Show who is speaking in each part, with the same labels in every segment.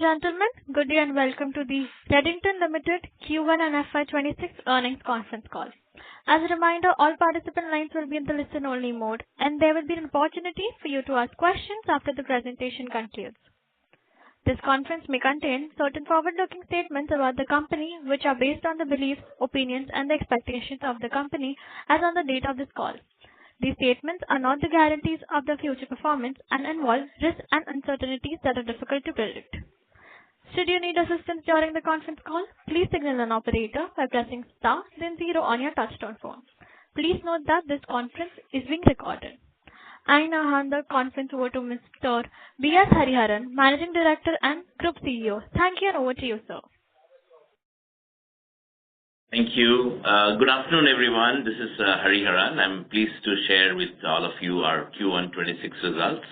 Speaker 1: gentlemen, good day and welcome to the Redington Ltd Q1 and FY 26 earnings conference call. As a reminder, all participant lines will be in the listen-only mode, and there will be an opportunity for you to ask questions after the presentation concludes. This conference may contain certain forward-looking statements about the company, which are based on the beliefs, opinions, and the expectations of the company as on the date of this call. These statements are not the guarantees of the future performance and involve risks and uncertainties that are difficult to predict. Should you need assistance during the conference call, please signal an operator by pressing star then 0 on your touchtone phone. Please note that this conference is being recorded. I now hand the conference over to Mr. B.S. Hariharan, Managing Director and Group CEO. Thank you, and over to you, sir.
Speaker 2: Thank you. Good afternoon, everyone. This is Hariharan. I'm pleased to share with all of you our Q1 26 results.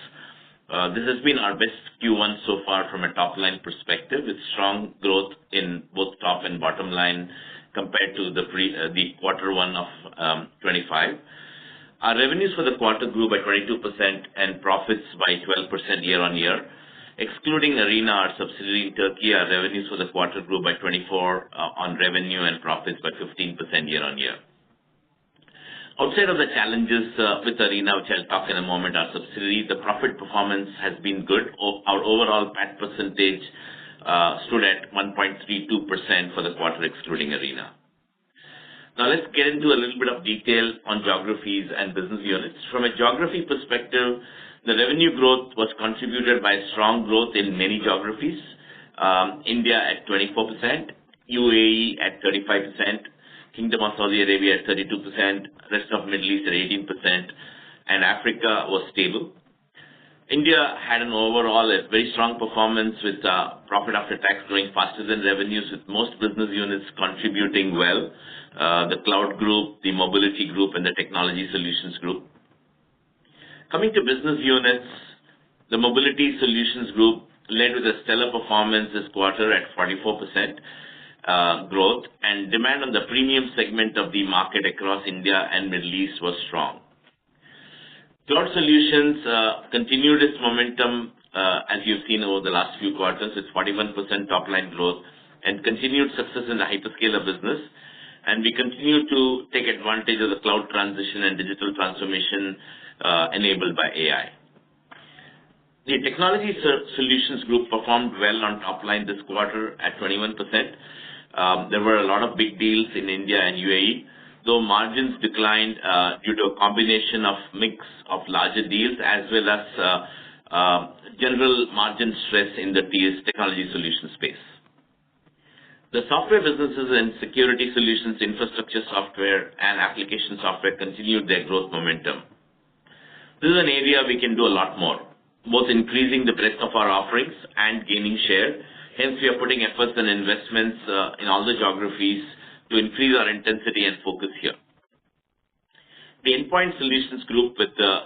Speaker 2: This has been our best Q1 so far from a top-line perspective, with strong growth in both top and bottom line compared to the quarter one of 25. Our revenues for the quarter grew by 22% and profits by 12% year-on-year. Excluding Arena, our subsidiary in Turkey, our revenues for the quarter grew by 24% on revenue and profits by 15% year-on-year. Outside of the challenges with Arena, which I'll talk in a moment, our subsidiary, the profit performance has been good. Our overall PAT percentage stood at 1.32% for the quarter excluding Arena. Now let's get into a little bit of detail on geographies and business units. From a geography perspective, the revenue growth was contributed by strong growth in many geographies. India at 24%, UAE at 35%, Kingdom of Saudi Arabia at 32%, rest of Middle East at 18%, and Africa was stable. India had an overall very strong performance with profit after tax growing faster than revenues, with most business units contributing well. The Cloud Group, the Mobility Group, and the Technology Solutions Group. Coming to business units, the Mobility Solutions Group led with a stellar performance this quarter at 44% growth, and demand on the premium segment of the market across India and Middle East was strong. Cloud Solutions continued its momentum as you've seen over the last few quarters, with 41% top-line growth and continued success in the hyperscaler business. And we continue to take advantage of the cloud transition and digital transformation enabled by AI. The Technology Solutions Group performed well on top line this quarter at 21%. There were a lot of big deals in India and UAE, though margins declined due to a combination of mix of larger deals as well as general margin stress in the Technology Solutions space. The software businesses and security solutions, infrastructure software, and application software continued their growth momentum. This is an area we can do a lot more, both increasing the breadth of our offerings and gaining share. Hence, we are putting efforts and investments in all the geographies to increase our intensity and focus here. The Endpoint Solutions Group with the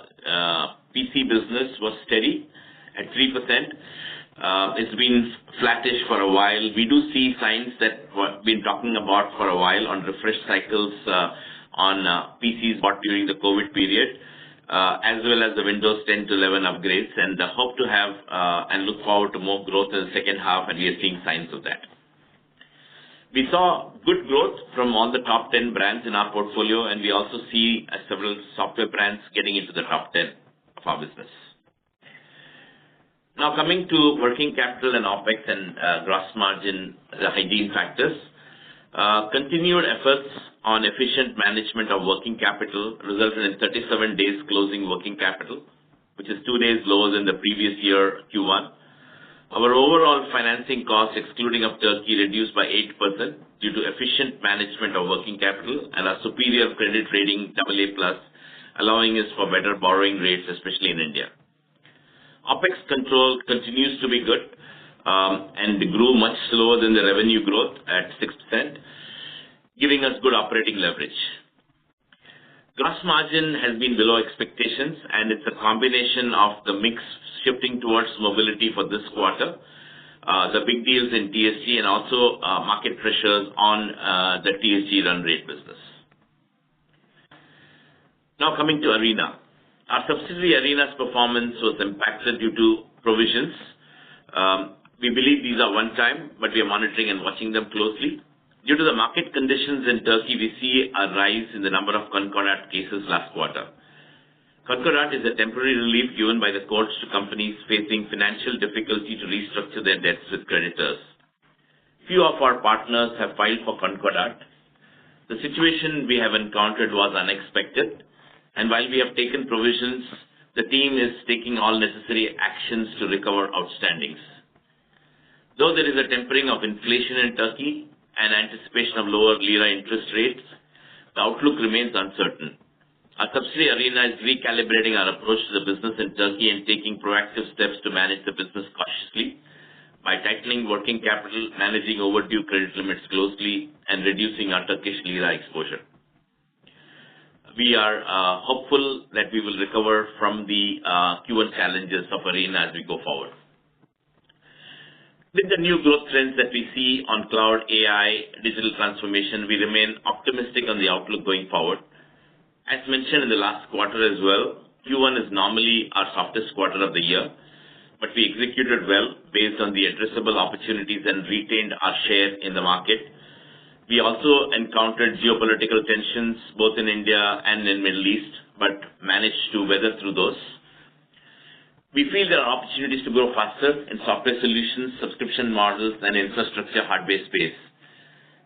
Speaker 2: PC business was steady at 3%. It's been flattish for a while. We do see signs that we've been talking about for a while on refresh cycles on PCs bought during the COVID period, as well as the Windows 10 to 11 upgrades, and hope to have and look forward to more growth in the second half, and we are seeing signs of that. We saw good growth from all the top 10 brands in our portfolio, and we also see several software brands getting into the top 10 of our business. Now coming to working capital and OPEX and gross margin, the hygiene factors. Continued efforts on efficient management of working capital resulted in 37 days closing working capital, which is 2 days lower than the previous year Q1. Our overall financing costs, excluding of Turkey, reduced by 8% due to efficient management of working capital and our superior credit rating AA+, allowing us for better borrowing rates, especially in India. OPEX control continues to be good and grew much slower than the revenue growth at 6%, giving us good operating leverage. Gross margin has been below expectations, and it's a combination of the mix shifting towards mobility for this quarter, the big deals in TSG, and also market pressures on the TSG run rate business. Now coming to Arena. Our subsidiary Arena's performance was impacted due to provisions We believe these are one time, but we are monitoring and watching them closely. Due to the market conditions in Turkey, we see a rise in the number of Concordat cases last quarter. Concordat is a temporary relief given by the courts to companies facing financial difficulty to restructure their debts with creditors. Few of our partners have filed for Concordat. The situation we have encountered was unexpected, and while we have taken provisions, the team is taking all necessary actions to recover outstandings. Though there is a tempering of inflation in Turkey and anticipation of lower lira interest rates, the outlook remains uncertain. Our subsidiary Arena is recalibrating our approach to the business in Turkey and taking proactive steps to manage the business cautiously by tightening working capital, managing overdue credit limits closely, and reducing our Turkish lira exposure. We are hopeful that we will recover from the Q1 challenges of Arena as we go forward. With the new growth trends that we see on cloud, AI, digital transformation, we remain optimistic on the outlook going forward. As mentioned in the last quarter as well, Q1 is normally our softest quarter of the year, but we executed well based on the addressable opportunities and retained our share in the market. We also encountered geopolitical tensions both in India and in Middle East, but managed to weather through those. We feel there are opportunities to grow faster in software solutions, subscription models, and infrastructure hardware space.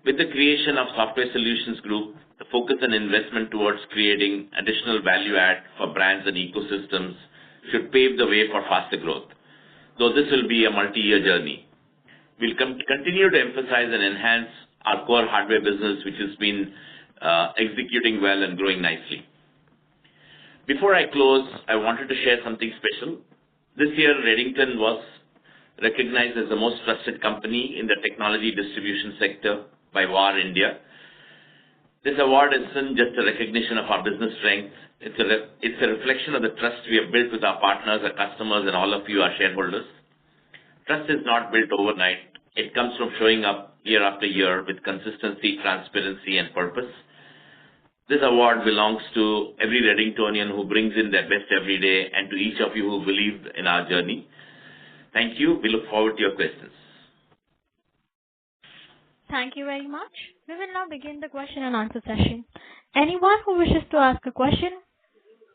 Speaker 2: With the creation of Software Solutions Group, the focus and investment towards creating additional value add for brands and ecosystems should pave the way for faster growth, though this will be a multi-year journey. We'll continue to emphasize and enhance our core hardware business, which has been executing well and growing nicely. Before I close, I wanted to share something special. This year, Redington was recognized as the most trusted company in the technology distribution sector by WAR India. This award isn't just a recognition of our business strength. It's a reflection of the trust we have built with our partners, our customers, and all of you, our shareholders. Trust is not built overnight. It comes from showing up year after year with consistency, transparency, and purpose. This award belongs to every Redingtonian who brings in their best every day and to each of you who believe in our journey. Thank you. We look forward to your questions.
Speaker 1: Thank you very much. We will now begin the question and answer session. Anyone who wishes to ask a question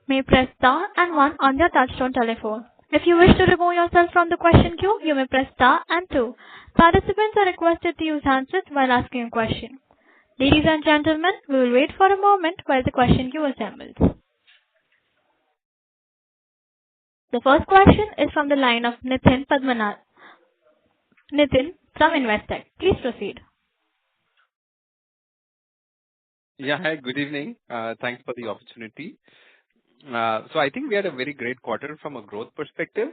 Speaker 1: may press star and 1 on their touchtone telephone. If you wish to remove yourself from the question queue, you may press star and 2. Participants are requested to use handsets while asking a question. Ladies and gentlemen, we will wait for a moment while the question queue assembles. The first question is from the line of Nitin Padmanabhan. Nitin from Investec. Please proceed.
Speaker 3: Yeah, hi, good evening. Thanks for the opportunity. So I think we had a very great quarter from a growth perspective.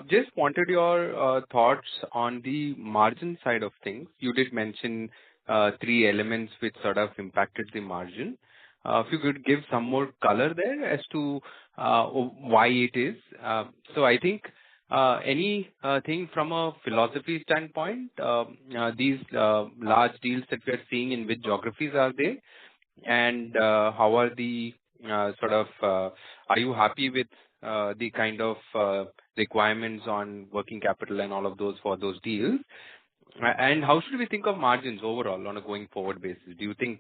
Speaker 3: Just wanted your thoughts on the margin side of things. You did mention 3 elements which sort of impacted the margin. If you could give some more color there as to why it is. So I think anything from a philosophy standpoint, these large deals that we are seeing, in which geographies are they, and how are the are you happy with the kind of requirements on working capital and all of those for those deals? And how should we think of margins overall on a going forward basis? Do you think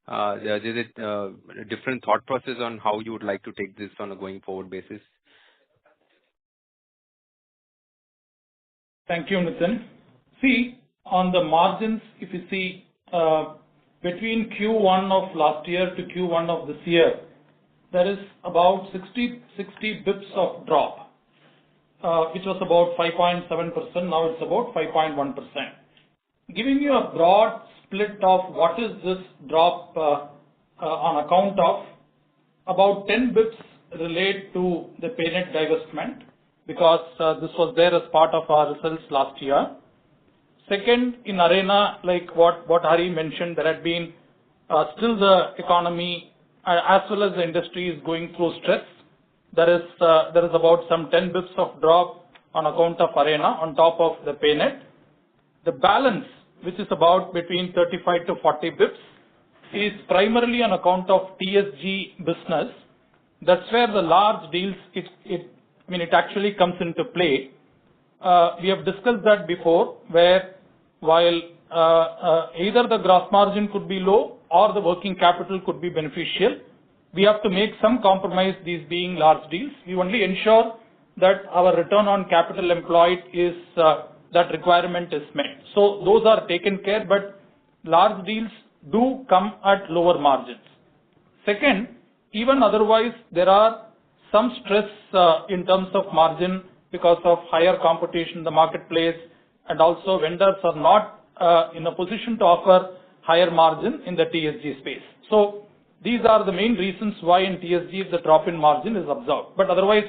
Speaker 3: there is a different thought process on how you would like to take this on a going forward basis?
Speaker 4: Thank you, Nitin. See, on the margins, if you see between Q1 of last year to Q1 of this year, there is about 60 bips of drop, which was about 5.7%. Now it's about 5.1%. Giving you a broad split of what is this drop on account of, about 10 bips relate to the paynet divestment, because this was there as part of our results last year. Second, in Arena, like what Hari mentioned, there had been still the economy as well as the industry is going through stress. There is about some 10 bips of drop on account of Arena on top of the paynet. The balance, which is about between 35 to 40 bips, is primarily on account of TSG business. That's where the large deals, it actually comes into play. we have discussed that before, where while either the gross margin could be low or the working capital could be beneficial, we have to make some compromise, these being large deals. We only ensure that our return on capital employed is that requirement is met. So those are taken care, but large deals do come at lower margins. Second, even otherwise, there are some stress in terms of margin because of higher competition in the marketplace, and also vendors are not in a position to offer higher margin in the TSG space. So these are the main reasons why in TSG the drop in margin is observed. But otherwise,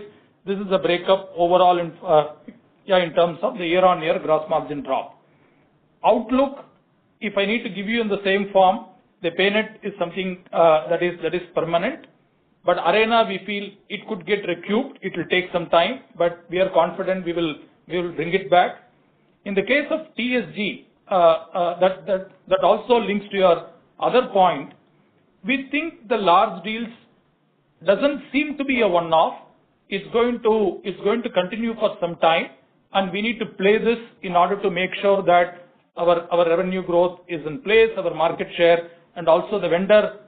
Speaker 4: this is a breakup overall in terms of the year-on-year gross margin drop. Outlook, if I need to give you in the same form, the PayNet is something that is permanent. But Arena, we feel it could get recouped. It will take some time, but we are confident we will bring it back. In the case of TSG, that also links to your other point. We think the large deals doesn't seem to be a one-off. It's going to continue for some time, and we need to play this in order to make sure that our revenue growth is in place, our market share, and also the vendor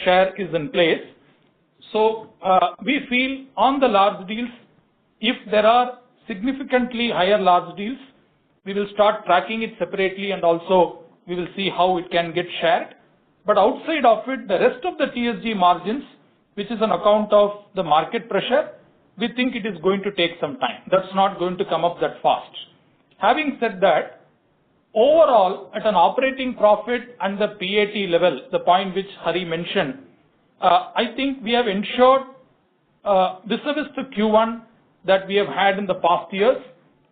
Speaker 4: share is in place. So we feel on the large deals, if there are significantly higher large deals, we will start tracking it separately, and also we will see how it can get shared. But outside of it, the rest of the TSG margins, which is an account of the market pressure, we think it is going to take some time. That's not going to come up that fast. Having said that, overall, at an operating profit and the PAT level, the point which Hari mentioned, I think we have ensured vis-a-vis the Q1 that we have had in the past years,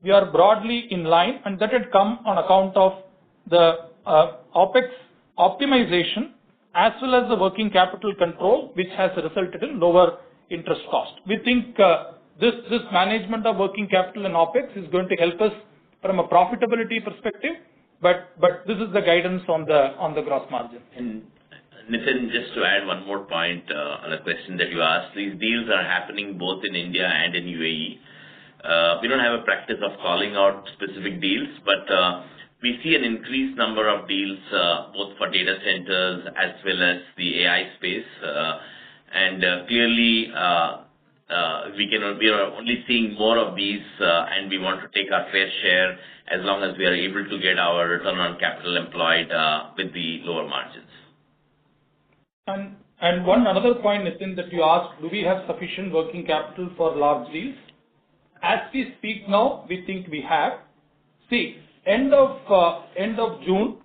Speaker 4: we are broadly in line, and that had come on account of the OPEX optimization as well as the working capital control, which has resulted in lower interest cost. We think this management of working capital and OPEX is going to help us from a profitability perspective, but this is the guidance on the gross margin.
Speaker 2: And Nitin, just to add one more point on a question that you asked, these deals are happening both in India and in UAE. We don't have a practice of calling out specific deals, but we see an increased number of deals both for data centers as well as the AI space, and clearly we are only seeing more of these, and we want to take our fair share as long as we are able to get our return on capital employed with the lower margins.
Speaker 4: And one another point, Nitin, that you asked, do we have sufficient working capital for large deals? As we speak now, we think we have. See, end of June,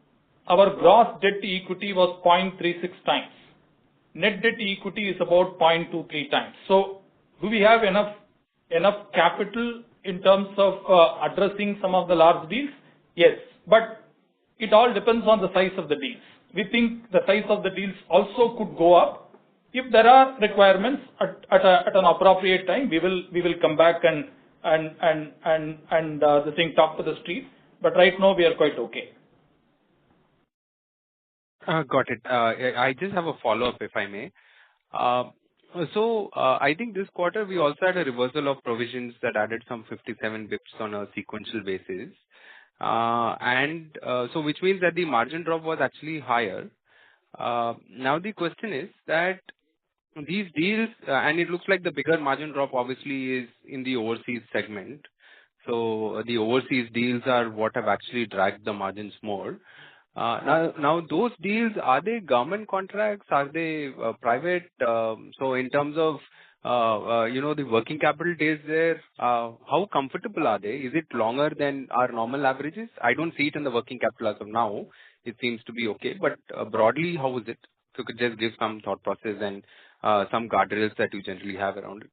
Speaker 4: our gross debt to equity was 0.36 times. Net debt to equity is about 0.23 times. So, do we have enough capital in terms of addressing some of the large deals? Yes, but it all depends on the size of the deals. We think the size of the deals also could go up. If there are requirements at an appropriate time, we will come back and talk to the street. But right now we are quite okay.
Speaker 3: Got it. I just have a follow-up, if I may. So I think this quarter we also had a reversal of provisions that added some 57 bips on a sequential basis. So which means that the margin drop was actually higher. Now the question is that these deals, and it looks like the bigger margin drop obviously is in the overseas segment. So the overseas deals are what have actually dragged the margins more. Now those deals, are they government contracts? Are they private? So in terms of the working capital days there, how comfortable are they? Is it longer than our normal averages? I don't see it in the working capital as of now. It seems to be okay, but broadly, how is it? So you could just give some thought process and some guardrails that you generally have around it.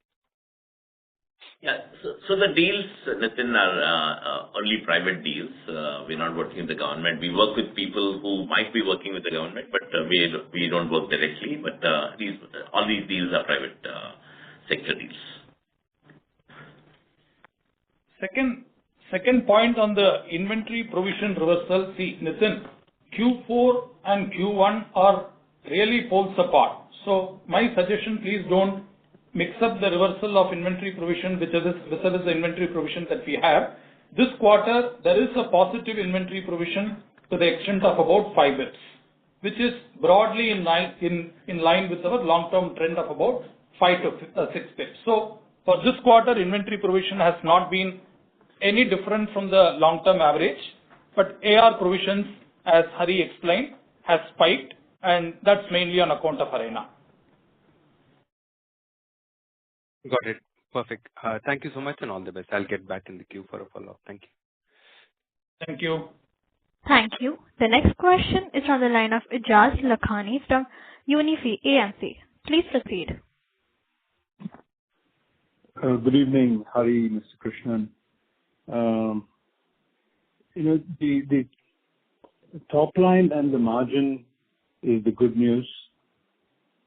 Speaker 2: Yeah, so the deals, Nitin, are only private deals. We're not working with the government. We work with people who might be working with the government, but we don't work directly. But all these deals are private sector deals.
Speaker 4: Second point on the inventory provision reversal. See, Nitin, Q4 and Q1 are really poles apart. So my suggestion, please don't mix up the reversal of inventory provision which is the inventory provision that we have. This quarter, there is a positive inventory provision to the extent of about 5 bits, which is broadly in line with our long-term trend of about 5 to 6 bits. So for this quarter, inventory provision has not been any different from the long-term average, but AR provisions, as Hari explained, has spiked, and that's mainly on account of Arena.
Speaker 3: Got it. Perfect. Thank you so much and all the best. I'll get back in the queue for a follow-up. Thank you.
Speaker 4: Thank you.
Speaker 1: Thank you. The next question is on the line of Ijaz Lakhani from Unifi AMC. Please proceed.
Speaker 5: Good evening, Hari, Mr. Krishnan. The top line and the margin is the good news.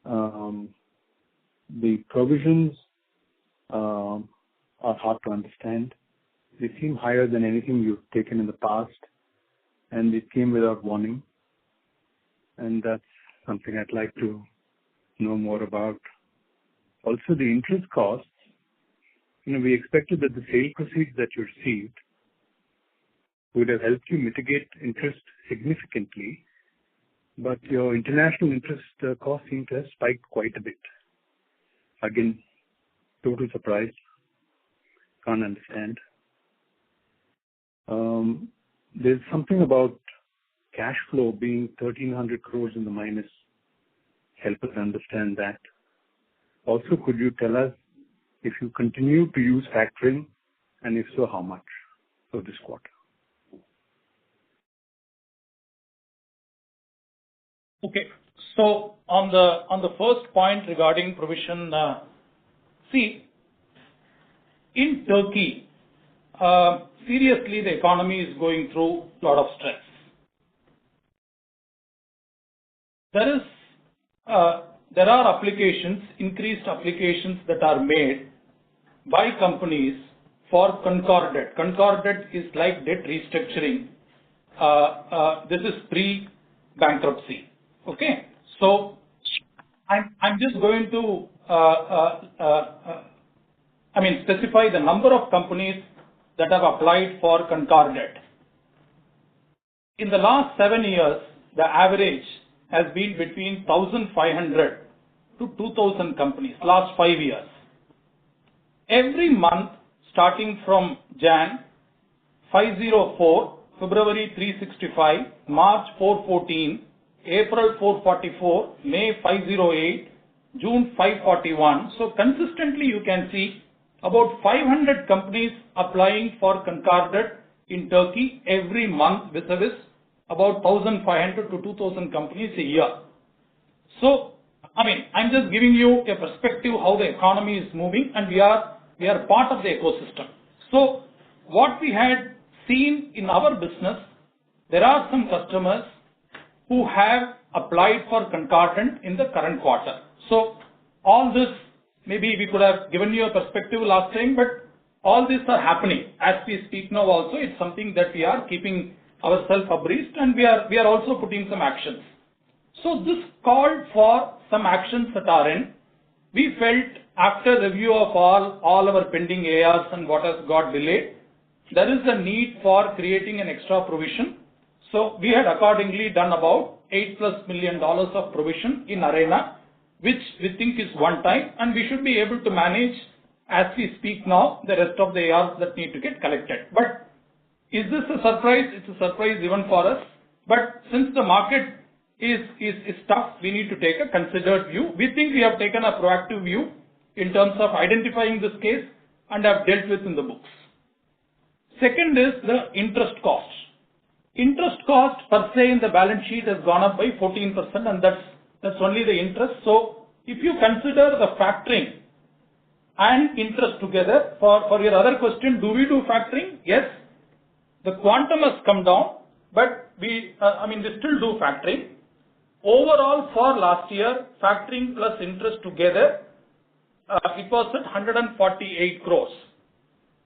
Speaker 5: The provisions are hard to understand. They seem higher than anything you've taken in the past, and it came without warning. And that's something I'd like to know more about. Also, the interest costs. We expected that the sale proceeds that you received would have helped you mitigate interest significantly, but your international interest costs seem to have spiked quite a bit. Again, total surprise. Can't understand. There's something about cash flow being 1,300 crores in the minus. Help us understand that. Also, could you tell us if you continue to use factoring, and if so, how much for this quarter?
Speaker 4: Okay. So on the first point regarding provision, see, in Turkey, seriously, the economy is going through a lot of stress. There are applications, increased applications that are made by companies for Concall debt. Concall debt is like debt restructuring. This is pre-bankruptcy. Okay. So I'm just going to specify the number of companies that have applied for Concall debt. In the last 7 years, the average has been between 1,500 to 2,000 companies, last 5 years. Every month, starting from Jan 504, February 365, March 414, April 444, May 508, June 541. So consistently you can see about 500 companies applying for Concall debt in Turkey every month, vis-a-vis about 1,500 to 2,000 companies a year. So, I'm just giving you a perspective how the economy is moving, and we are part of the ecosystem. So, what we had seen in our business, there are some customers who have applied for Concall debt in the current quarter. So, all this, maybe we could have given you a perspective last time, but all these are happening as we speak now. Also, it's something that we are keeping ourselves abreast, and we are also putting some actions. So this called for some actions at our end. We felt after review of all our pending ARs and what has got delayed, there is a need for creating an extra provision. So we had accordingly done about $8+ million of provision in Arena, which we think is one time, and we should be able to manage as we speak now the rest of the ARs that need to get collected. But is this a surprise? It's a surprise even for us. But since the market is tough, we need to take a considered view. We think we have taken a proactive view in terms of identifying this case and have dealt with in the books. Second is the interest cost. Interest cost per se in the balance sheet has gone up by 14%, and that's only the interest. So if you consider the factoring and interest together, for your other question, do we do factoring? Yes. The quantum has come down, but we still do factoring. Overall, for last year, factoring plus interest together, it was at 148 crores,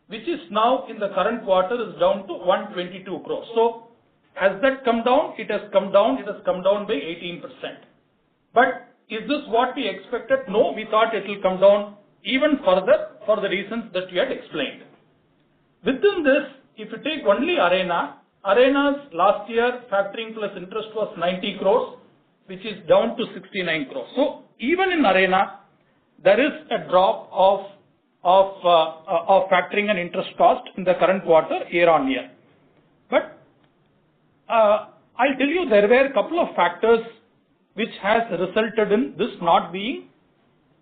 Speaker 4: which is now in the current quarter is down to 122 crores. So, has that come down? It has come down. It has come down by 18%. But is this what we expected? No, we thought it will come down even further for the reasons that you had explained. Within this, if you take only Arena's last year factoring plus interest was 90 crores, which is down to 69 crores. So even in Arena, there is a drop of factoring and interest cost in the current quarter year on year. But I'll tell you there were a couple of factors which has resulted in this not being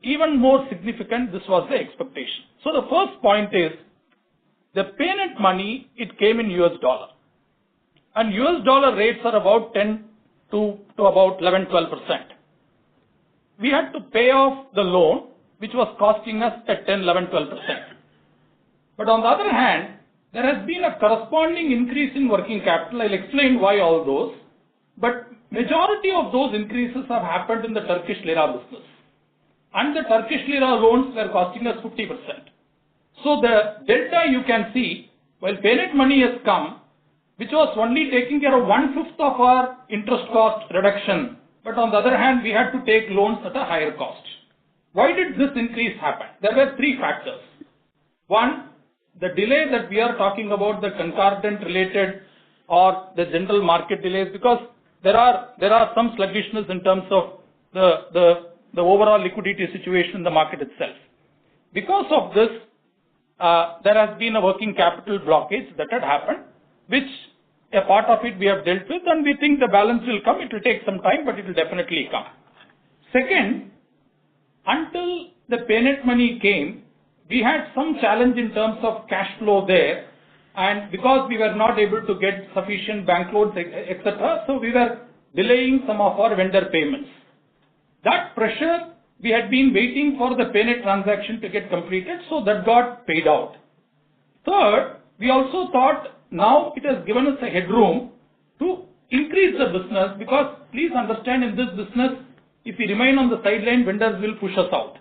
Speaker 4: even more significant. This was the expectation. So the first point is the payment money, it came in US dollar. And US dollar rates are about 10 to about 11-12%. We had to pay off the loan, which was costing us at 10, 11, 12%. But on the other hand, there has been a corresponding increase in working capital. I'll explain why all those. But majority of those increases have happened in the Turkish lira business. And the Turkish lira loans were costing us 50%. So the delta you can see, while payment money has come, which was only taking care of 1/5 of our interest cost reduction. But on the other hand, we had to take loans at a higher cost. Why did this increase happen? There were three factors. One, the delay that we are talking about, the concordant related or the general market delays, because there are some sluggishness in terms of the overall liquidity situation in the market itself. Because of this, there has been a working capital blockage that had happened, which a part of it we have dealt with, and we think the balance will come. It will take some time, but it will definitely come. Second, until the payment money came, we had some challenge in terms of cash flow there, and because we were not able to get sufficient bank loans, etc., so we were delaying some of our vendor payments. That pressure, we had been waiting for the payment transaction to get completed, so that got paid out. Third, we also thought now it has given us a headroom to increase the business, because please understand, in this business, if we remain on the sideline, vendors will push us out.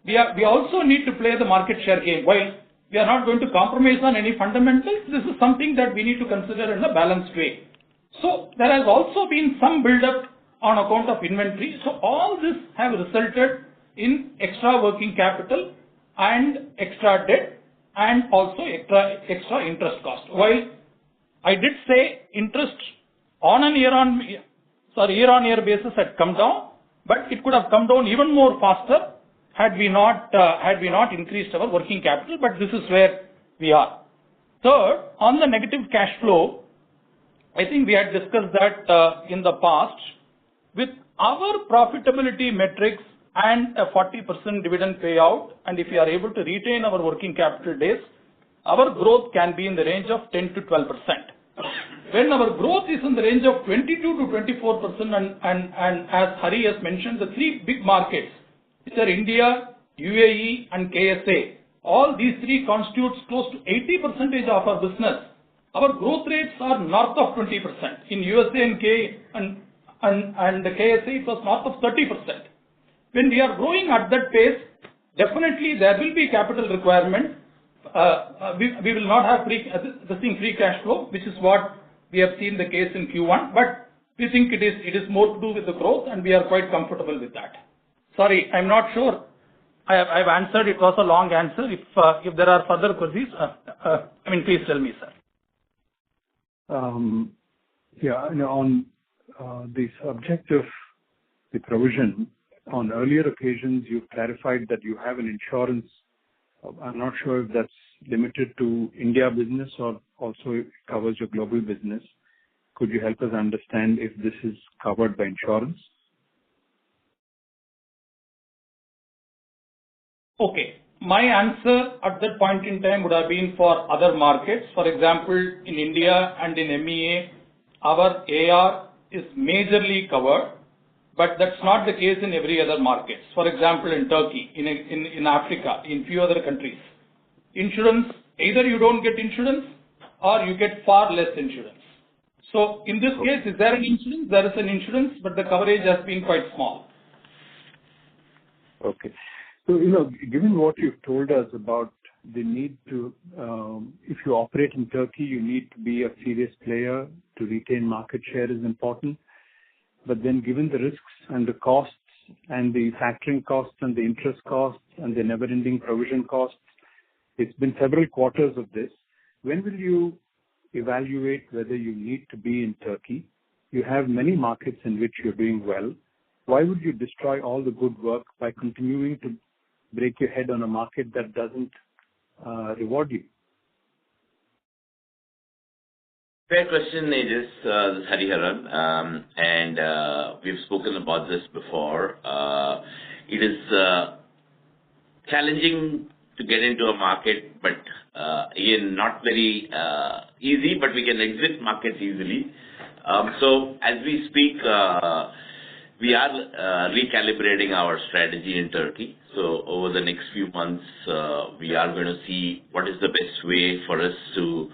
Speaker 4: We also need to play the market share game. While we are not going to compromise on any fundamentals, this is something that we need to consider in a balanced way. So there has also been some build-up on account of inventory. So all this have resulted in extra working capital and extra debt and also extra interest cost. While I did say interest on a year-on-year basis had come down, but it could have come down even more faster had we not increased our working capital. But this is where we are. Third, on the negative cash flow, I think we had discussed that in the past. With our profitability metrics and a 40% dividend payout, and if we are able to retain our working capital days, our growth can be in the range of 10 to 12%. When our growth is in the range of 22 to 24%, and as Hari has mentioned, the three big markets, which are India, UAE, and KSA, all these three constitutes close to 80% of our business. Our growth rates are north of 20%. In USA and the KSA, it was north of 30%. When we are growing at that pace, definitely there will be capital requirement. We will not have free cash flow, which is what we have seen the case in Q1. But we think it is more to do with the growth, and we are quite comfortable with that. Sorry, I'm not sure I've answered. It was a long answer. If there are further queries, please tell me, sir.
Speaker 5: On the subject of the provision, on earlier occasions, you've clarified that you have an insurance. I'm not sure if that's limited to India business or also covers your global business. Could you help us understand if this is covered by insurance?
Speaker 4: Okay. My answer at that point in time would have been for other markets. For example, in India and in MEA, our AR is majorly covered, but that's not the case in every other market. For example, in Turkey, in Africa, in few other countries, insurance, either you don't get insurance or you get far less insurance. So in this case, is there an insurance? There is an insurance, but the coverage has been quite small.
Speaker 5: Okay. So, given what you've told us about the need to, if you operate in Turkey, you need to be a serious player. To retain market share is important. But then given the risks and the costs and the factoring costs and the interest costs and the never-ending provision costs. It's been several quarters of this. When will you evaluate whether you need to be in Turkey? You have many markets in which you're doing well. Why would you destroy all the good work by continuing to break your head on a market that doesn't reward you?
Speaker 2: Fair question, Aegis. This is Hariharan, and we've spoken about this before. It is challenging to get into a market, but again, not very easy, but we can exit markets easily. So as we speak, we are recalibrating our strategy in Turkey. So over the next few months, we are going to see what is the best way for us to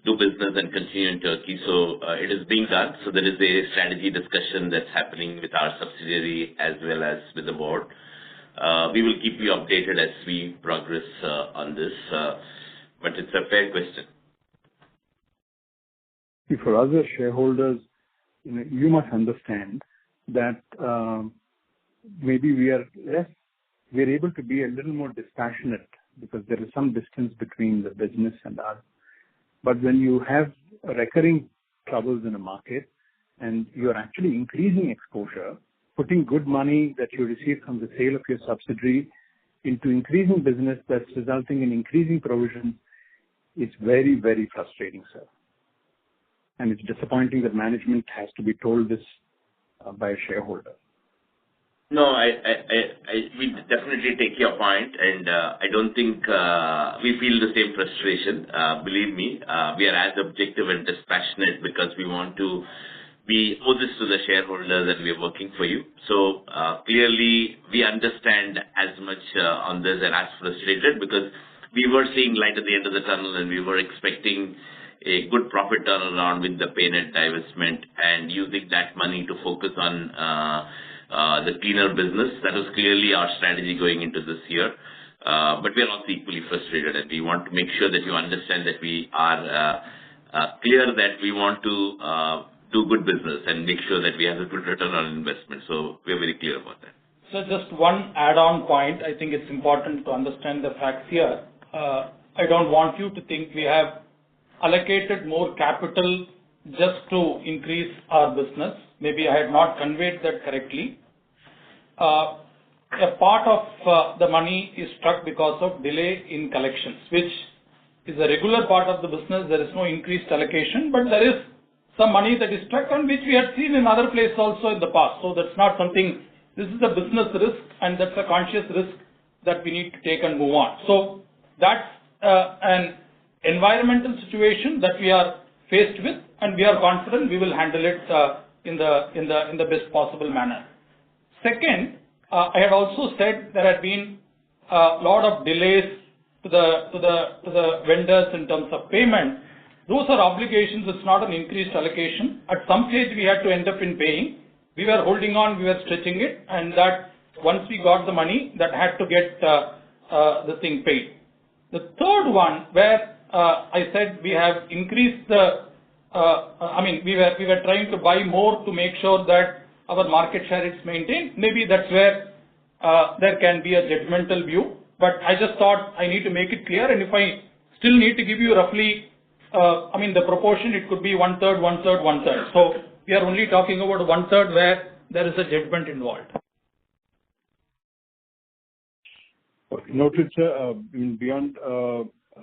Speaker 2: do business and continue in Turkey. So it is being done. So there is a strategy discussion that's happening with our subsidiary as well as with the board. We will keep you updated as we progress on this, but it's a fair question.
Speaker 5: For other shareholders, you must understand that maybe we are able to be a little more dispassionate because there is some distance between the business and us. But when you have recurring troubles in a market and you're actually increasing exposure, putting good money that you receive from the sale of your subsidiary into increasing business that's resulting in increasing provisions, it's very, very frustrating, sir. And it's disappointing that management has to be told this by a shareholder.
Speaker 2: No, we definitely take your point, and I don't think we feel the same frustration. Believe me, we are as objective and dispassionate because we want to owe this to the shareholders and we are working for you. So clearly, we understand as much on this and as frustrated because we were seeing light at the end of the tunnel and we were expecting a good profit turnaround with the PayNet divestment and using that money to focus on the cleaner business. That was clearly our strategy going into this year. But we are also equally frustrated, and we want to make sure that you understand that we are clear that we want to do good business and make sure that we have a good return on investment. So we are very clear about that.
Speaker 4: So just one add-on point. I think it's important to understand the facts here. I don't want you to think we have allocated more capital just to increase our business. Maybe I had not conveyed that correctly. A part of the money is struck because of delay in collections, which is a regular part of the business. There is no increased allocation, but there is some money that is struck and which we had seen in other places also in the past. So that's not something, this is a business risk and that's a conscious risk that we need to take and move on. So that's an environmental situation that we are faced with, and we are confident we will handle it in the best possible manner. Second, I had also said there had been a lot of delays to the vendors in terms of payment. Those are obligations. It's not an increased allocation. At some stage, we had to end up in paying. We were holding on. We were stretching it, and that once we got the money, that had to get the thing paid. The third one, where I said we have increased the, we were trying to buy more to make sure that our market share is maintained. Maybe that's where there can be a judgmental view. But I just thought I need to make it clear. And if I still need to give you roughly, the proportion, it could be 1/3, 1/3, 1/3. So we are only talking about 1/3 where there is a judgment involved.
Speaker 5: Noted, sir. Beyond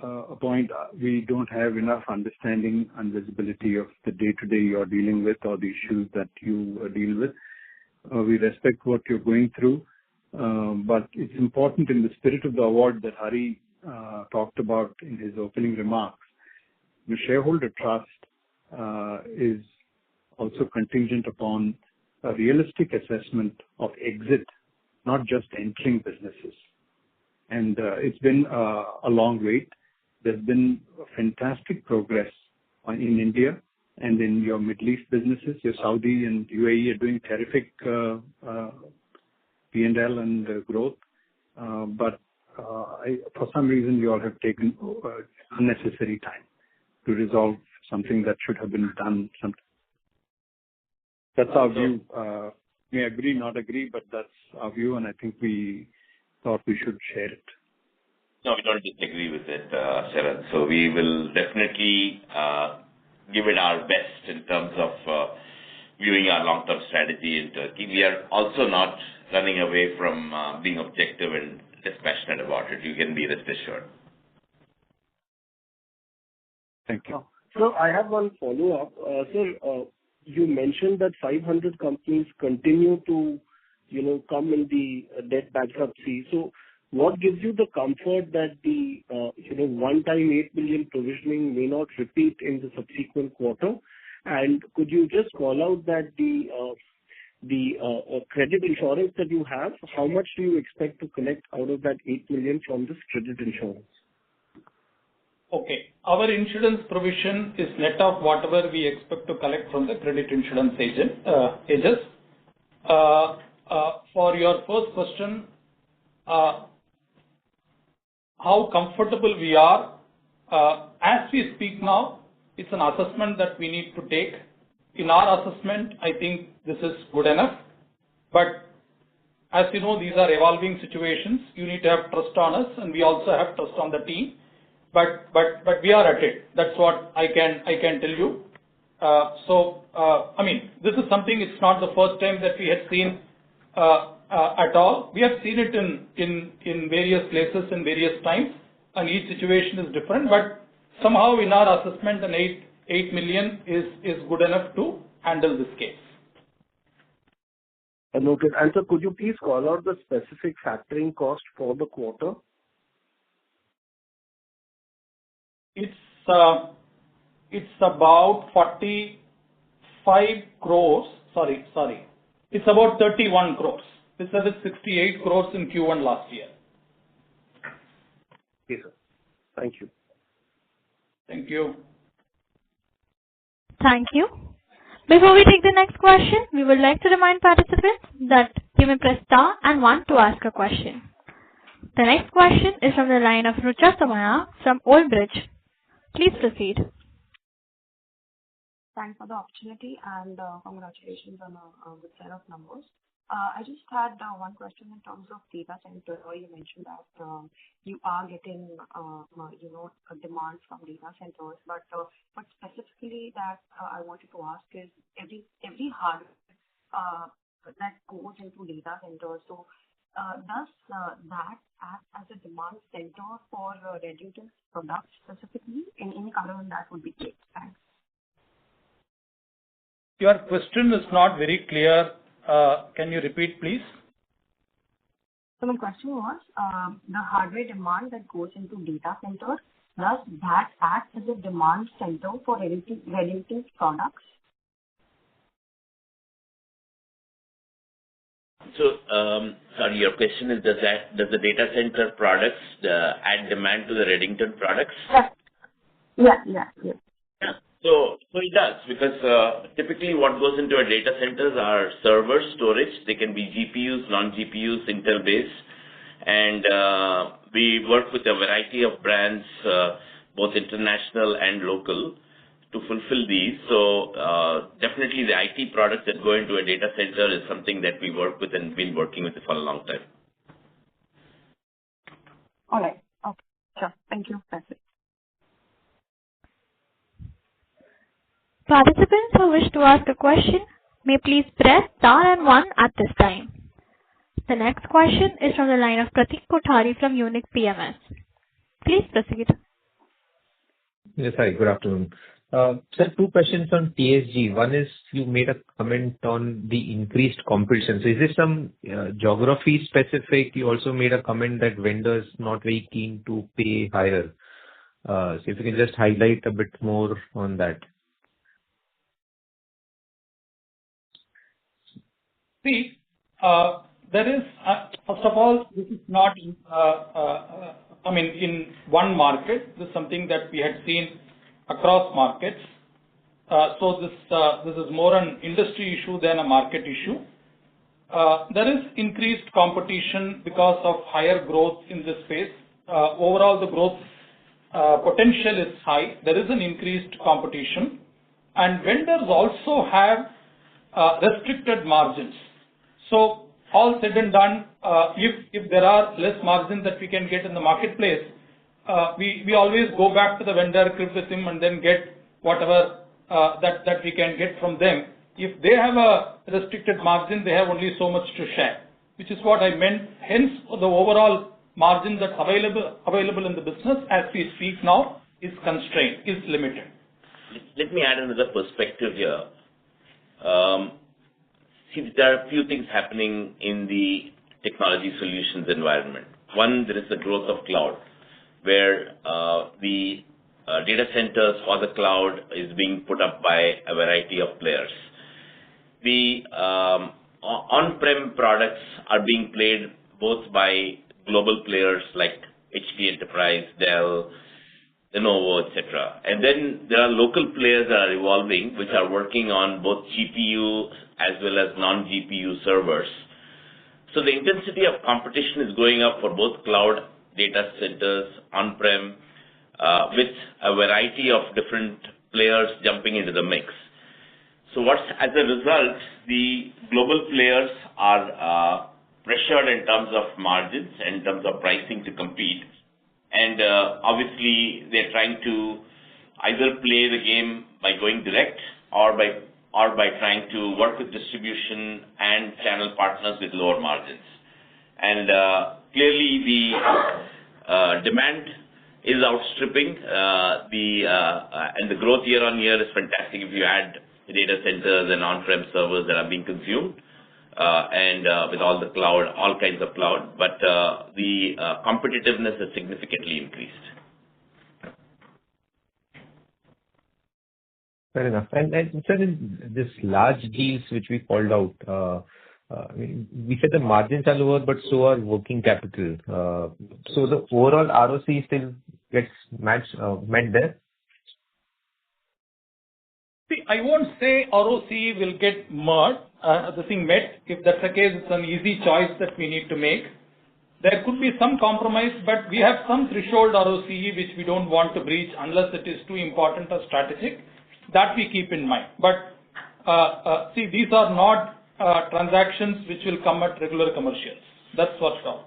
Speaker 5: a point, we don't have enough understanding and visibility of the day-to-day you're dealing with or the issues that you deal with. We respect what you're going through, but it's important in the spirit of the award that Hari talked about in his opening remarks. The shareholder trust is also contingent upon a realistic assessment of exit, not just entering businesses. And it's been a long wait. There's been fantastic progress in India and in your Middle East businesses. Your Saudi and UAE are doing terrific P&L and growth. But for some reason, you all have taken unnecessary time to resolve something that should have been done. That's our view. may agree, not agree, but that's our view, and I think we thought we should share it.
Speaker 2: No, we don't disagree with it, Sharad. So we will definitely give it our best in terms of viewing our long-term strategy in Turkey. We are also not running away from being objective and dispassionate about it. You can be rest assured.
Speaker 5: Thank you.
Speaker 6: So I have one follow-up. Sir, you mentioned that 500 companies continue to, come in the debt bankruptcy. So what gives you the comfort that the, one-time 8 billion provisioning may not repeat in the subsequent quarter? And could you just call out that the credit insurance that you have, how much do you expect to collect out of that 8 million from this credit insurance?
Speaker 4: Okay. Our insurance provision is net of whatever we expect to collect from the credit insurance agents. For your first question, how comfortable we are, as we speak now, it's an assessment that we need to take. In our assessment, I think this is good enough. But as you know, these are evolving situations. You need to have trust on us, and we also have trust on the team. But we are at it. That's what I can tell you. This is something. It's not the first time that we had seen at all. We have seen it in various places in various times, and each situation is different. But somehow, in our assessment, an 8 million is good enough to handle this case.
Speaker 6: Noted. And so, could you please call out the specific factoring cost for the quarter?
Speaker 4: It's about 45 crores. Sorry. It's about 31 crores. This is 68 crores in Q1 last year.
Speaker 6: Okay, sir. Thank you.
Speaker 4: Thank you.
Speaker 1: Thank you. Before we take the next question, we would like to remind participants that you may press star and 1 to ask a question. The next question is from the line of Rucha Samaya from Old Bridge. Please proceed.
Speaker 7: Thanks for the opportunity and congratulations on a good set of numbers. I just had one question in terms of data center. You mentioned that you are getting, a demand from data centers, but specifically that I wanted to ask is every hardware that goes into data centers. So does that act as a demand center for Redington products specifically? Any color on that would be great. Thanks.
Speaker 4: Your question is not very clear. Can you repeat, please?
Speaker 7: So my question was, the hardware demand that goes into data centers, does that act as a demand center for Redington's products?
Speaker 2: So, sorry, your question is, does the data center products add demand to the Redington products?
Speaker 7: Yeah.
Speaker 2: Yeah. So it does, because typically what goes into a data centers are server storage. They can be GPUs, non-GPUs, Intel-based. And we work with a variety of brands, both international and local, to fulfill these. So definitely the IT products that go into a data center is something that we work with and been working with for a long time.
Speaker 7: All right. Okay. Sure. Thank you. That's it.
Speaker 1: Participants who wish to ask a question may please press star and 1 at this time. The next question is from the line of Pratik Kothari from Unique PMS. Please proceed.
Speaker 8: Yes, hi. Good afternoon. Sir, 2 questions on TSG. One is you made a comment on the increased competition. So is this some geography specific? You also made a comment that vendors not very keen to pay higher. So if you can just highlight a bit more on that.
Speaker 4: See, there is, first of all, this is not, in one market. This is something that we had seen across markets. So this is more an industry issue than a market issue. There is increased competition because of higher growth in this space. Overall, the growth potential is high. There is an increased competition. And vendors also have restricted margins. So all said and done, if there are less margins that we can get in the marketplace, we always go back to the vendor, crib with him, and then get whatever that we can get from them. If they have a restricted margin, they have only so much to share, which is what I meant. Hence, the overall margin that's available in the business as we speak now is constrained, is limited.
Speaker 2: Let me add another perspective here. See, there are a few things happening in the technology solutions environment. One, there is the growth of cloud, where the data centers for the cloud is being put up by a variety of players. The on-prem products are being played both by global players like HP Enterprise, Dell, Lenovo, etc. And then there are local players that are evolving, which are working on both GPU as well as non-GPU servers. So the intensity of competition is going up for both cloud data centers, on-prem, with a variety of different players jumping into the mix. So as a result, the global players are pressured in terms of margins and in terms of pricing to compete. And obviously, they're trying to either play the game by going direct or by trying to work with distribution and channel partners with lower margins. And clearly, the demand is outstripping and the growth year on year is fantastic if you add data centers and on-prem servers that are being consumed. And with all the cloud, all kinds of cloud, but the competitiveness has significantly increased.
Speaker 8: Fair enough. And sir, in this large deals which we called out, we said the margins are lower, but so are working capital. So the overall ROC still gets met there?
Speaker 4: See, I won't say ROC will get met. If that's the case, it's an easy choice that we need to make. There could be some compromise, but we have some threshold ROC which we don't want to breach unless it is too important or strategic. That we keep in mind. But see, these are not transactions which will come at regular commercials. That's what's wrong.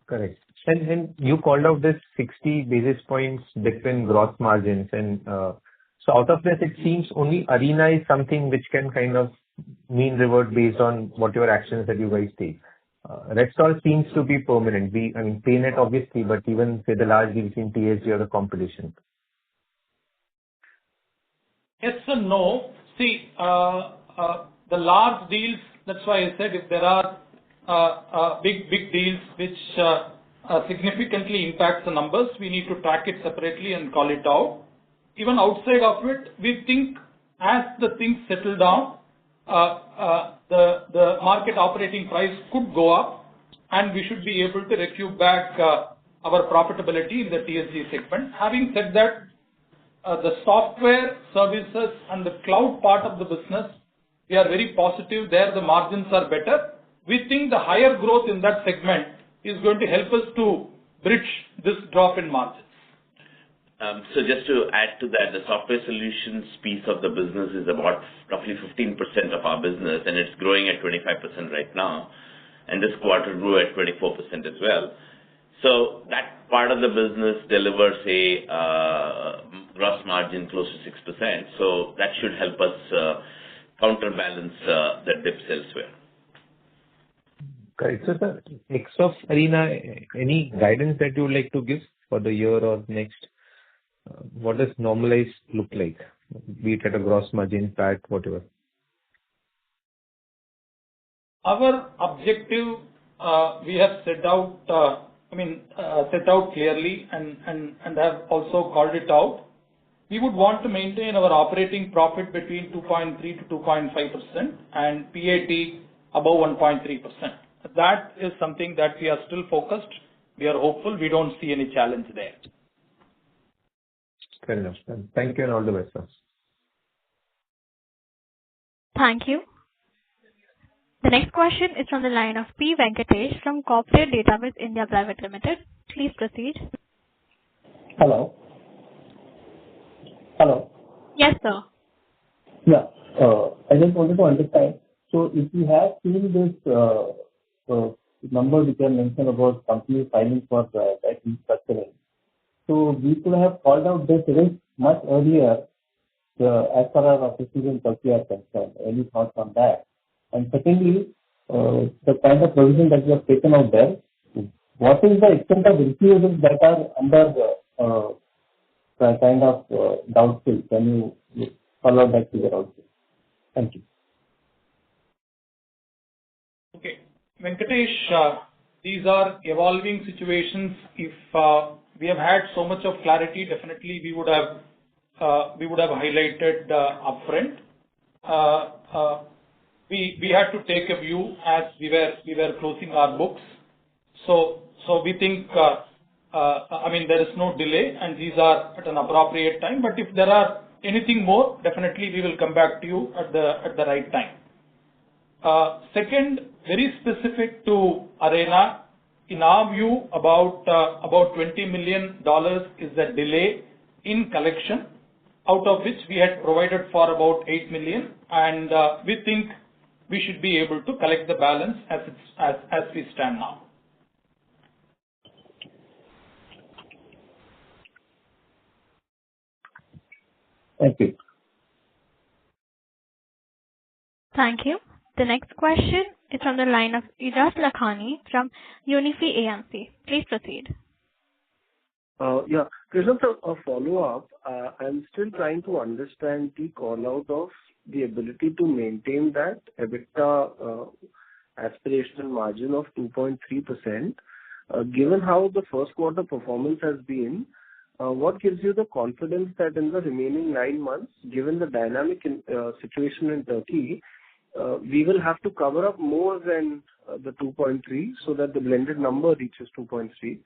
Speaker 8: Correct. And you called out this 60 basis points dip in gross margins, and so out of this, it seems only Arena is something which can kind of mean revert based on what your actions that you guys take. Rest all seems to be permanent. PayNet obviously, but even say the large deals in TSG or the competition.
Speaker 4: Yes and no. See, the large deals, that's why I said if there are big deals which significantly impact the numbers, we need to track it separately and call it out. Even outside of it, we think as the things settle down, the market operating price could go up and we should be able to recoup back our profitability in the TSG segment. Having said that, the software services and the cloud part of the business, we are very positive there. The margins are better. We think the higher growth in that segment is going to help us to bridge this drop in margins.
Speaker 2: So just to add to that, the software solutions piece of the business is about roughly 15% of our business, and it's growing at 25% right now. And this quarter grew at 24% as well. So that part of the business delivers a gross margin close to 6%. So that should help us counterbalance the dips elsewhere.
Speaker 8: Correct. So, sir, X of Arena, any guidance that you would like to give for the year or next? What does normalized look like? Be it at a gross margin, PAT, whatever.
Speaker 4: Our objective, we have set out clearly and have also called it out. We would want to maintain our operating profit between 2.3 to 2.5% and PAT above 1.3%. That is something that we are still focused. We are hopeful. We don't see any challenge there.
Speaker 8: Fair enough. Thank you and all the best, sir.
Speaker 1: Thank you. The next question is from the line of P. Venkatesh from Corporate Database India Private Limited. Please proceed.
Speaker 9: Hello.
Speaker 1: Yes, sir.
Speaker 9: Yeah. I just wanted to understand. So if you have seen this number which I mentioned about companies filing for debt restructuring, so we could have called out this risk much earlier as far as our offices in Turkey are concerned. Any thoughts on that? And secondly, the kind of provision that you have taken out there, what is the extent of receivables that are under kind of doubtful? Can you follow that figure out? Thank you.
Speaker 4: Okay. Venkatesh, these are evolving situations. If we have had so much of clarity, definitely we would have highlighted upfront. We had to take a view as we were closing our books. So we think, there is no delay, and these are at an appropriate time. But if there are anything more, definitely we will come back to you at the right time. Second, very specific to Arena, in our view, about $20 million is the delay in collection, out of which we had provided for about $8 million, and we think we should be able to collect the balance as we stand now.
Speaker 9: Thank you.
Speaker 1: Thank you. The next question is from the line of Ijaz Lakhani from Unifi AMC. Please proceed.
Speaker 6: Yeah, Krishnan, sir, a follow-up. I'm still trying to understand the call-out of the ability to maintain that EBITDA aspirational margin of 2.3%. Given how the first quarter performance has been, what gives you the confidence that in the remaining 9 months, given the dynamic situation in Turkey, we will have to cover up more than the 2.3 so that the blended number reaches 2.3?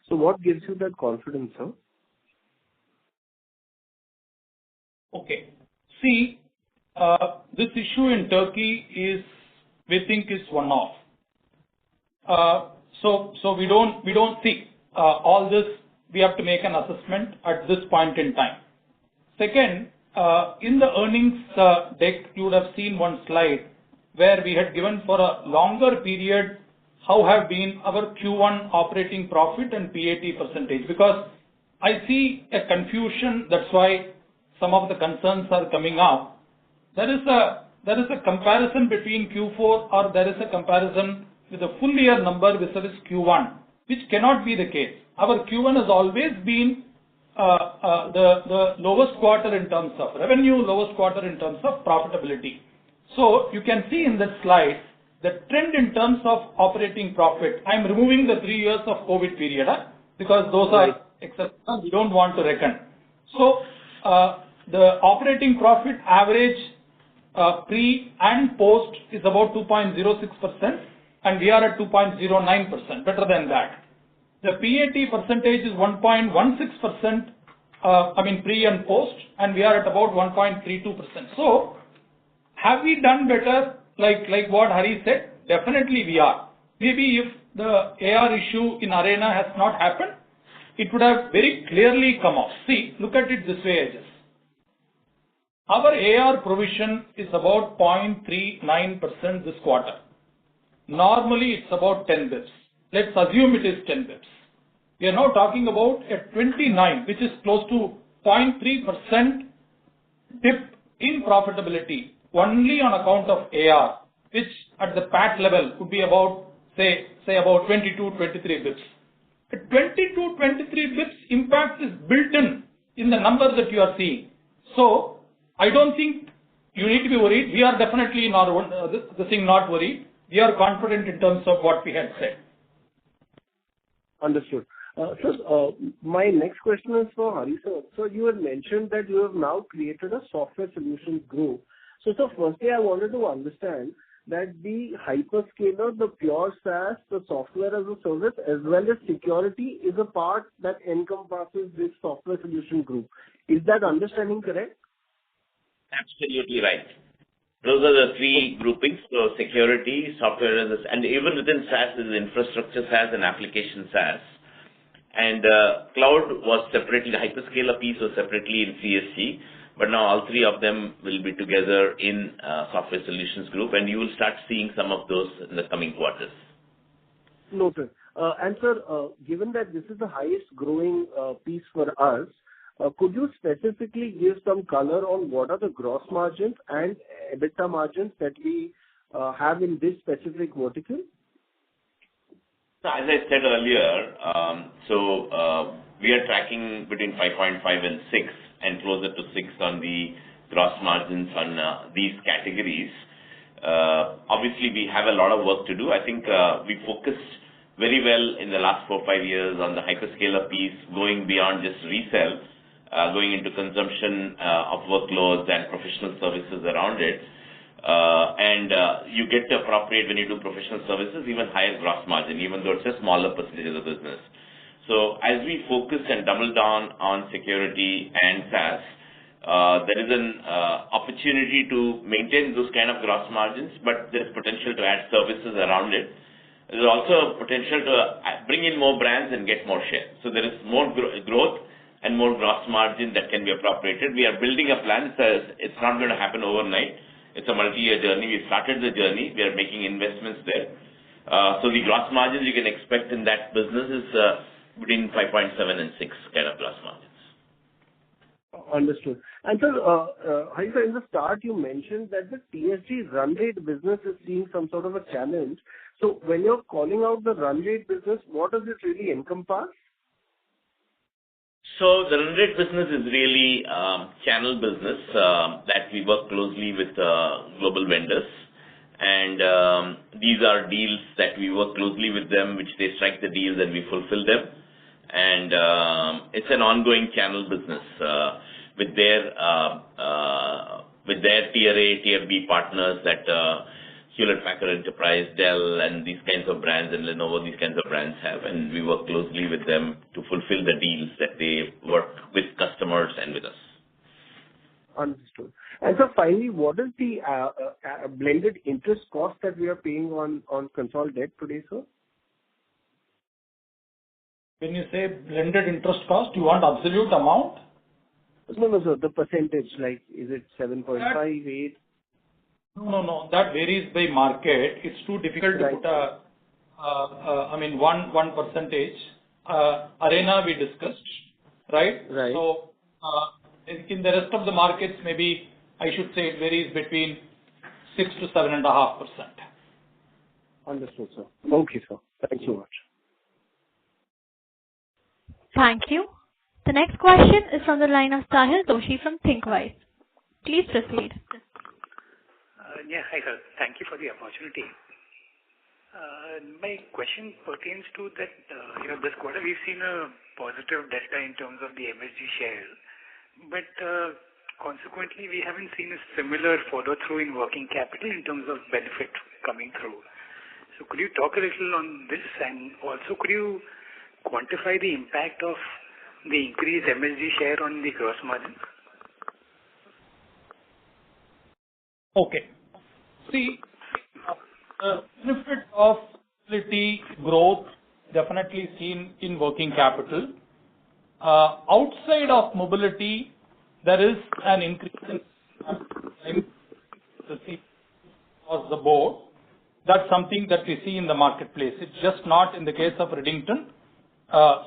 Speaker 6: So what gives you that confidence, sir?
Speaker 4: Okay. See, this issue in Turkey we think is one-off. So we don't see all this. We have to make an assessment at this point in time. Second, in the earnings deck, you would have seen one slide where we had given for a longer period how have been our Q1 operating profit and PAT percentage. Because I see a confusion, that's why some of the concerns are coming up. There is a comparison between Q4, or there is a comparison with a full year number versus Q1, which cannot be the case. Our Q1 has always been the lowest quarter in terms of revenue, lowest quarter in terms of profitability. So you can see in this slide the trend in terms of operating profit. I'm removing the 3 years of COVID period because those are exceptional. We don't want to reckon. So the operating profit average pre and post is about 2.06%, and we are at 2.09%, better than that. The PAT percentage is 1.16%, pre and post, and we are at about 1.32%. So, have we done better, like what Hari said? Definitely we are. Maybe if the AR issue in Arena has not happened, it would have very clearly come off. See, look at it this way, Aegis. Our AR provision is about 0.39% this quarter. Normally, it's about 10 bps. Let's assume it is 10 bps. We are now talking about a 29, which is close to 0.3% dip in profitability only on account of AR, which at the PAT level could be about, say about 22, 23 bps. A 22, 23 bps impact is built in the numbers that you are seeing. So, I don't think you need to be worried. We are definitely not worried. We are confident in terms of what we had said.
Speaker 6: Understood. Sir, my next question is for Hari sir. So you had mentioned that you have now created a software solutions group. So firstly, I wanted to understand that the hyperscaler, the pure SaaS, the software as a service, as well as security is a part that encompasses this software solution group. Is that understanding correct?
Speaker 2: Absolutely right. Those are the three groupings. So security, software as a, and even within SaaS is infrastructure SaaS and application SaaS. And cloud was separately, the hyperscaler piece was separately in CSG. But now all three of them will be together in Software Solutions Group, and you will start seeing some of those in the coming quarters.
Speaker 6: Noted. And sir, given that this is the highest growing piece for us, could you specifically give some color on what are the gross margins and EBITDA margins that we have in this specific vertical?
Speaker 2: So as I said earlier, we are tracking between 5.5 and 6 and closer to 6 on the gross margins on these categories. Obviously, we have a lot of work to do. I think we focused very well in the last 4-5 years on the hyperscaler piece, going beyond just resell, going into consumption of workloads and professional services around it. You get to appropriate when you do professional services, even higher gross margin, even though it's a smaller percentage of the business. So as we focus and double down on security and SaaS, there is an opportunity to maintain those kind of gross margins, but there's potential to add services around it. There's also potential to bring in more brands and get more share. So there is more growth and more gross margin that can be appropriated. We are building a plan. It's not going to happen overnight. It's a multi-year journey. We started the journey. We are making investments there. So the gross margins you can expect in that business is between 5.7 and 6 kind of gross margins.
Speaker 6: Understood. And sir, in the start you mentioned that the TSG run rate business is seeing some sort of a challenge. So when you're calling out the run rate business, what does it really encompass?
Speaker 2: So the run rate business is really channel business that we work closely with global vendors. And these are deals that we work closely with them, which they strike the deals and we fulfill them. And it's an ongoing channel business with their Tier A, Tier B partners that Hewlett-Packard Enterprise, Dell, and these kinds of brands, and Lenovo, these kinds of brands have. And we work closely with them to fulfill the deals that they work with customers and with us.
Speaker 6: Understood. And so finally, what is the blended interest cost that we are paying on Concall debt today, sir?
Speaker 4: When you say blended interest cost, you want absolute amount?
Speaker 6: No, sir. The percentage, like, is it 7.5, 8?
Speaker 4: No. That varies by market. It's too difficult to put one percentage. Arena we discussed, right?
Speaker 6: Right.
Speaker 4: So in the rest of the markets, maybe I should say it varies between 6 to 7.5%.
Speaker 6: Understood, sir. Okay, sir. Thank you much.
Speaker 1: Thank you. The next question is from the line of Sahil Doshi from ThinkWise. Please proceed.
Speaker 10: Hi, sir. Thank you for the opportunity. My question pertains to that, this quarter we've seen a positive delta in terms of the MSG share, but consequently we haven't seen a similar follow-through in working capital in terms of benefit coming through. So could you talk a little on this, and also could you quantify the impact of the increased MSG share on the gross margin?
Speaker 4: Okay. See, the benefit of stability, growth definitely seen in working capital. Outside of mobility, there is an increase in across the board. That's something that we see in the marketplace. It's just not in the case of Redington.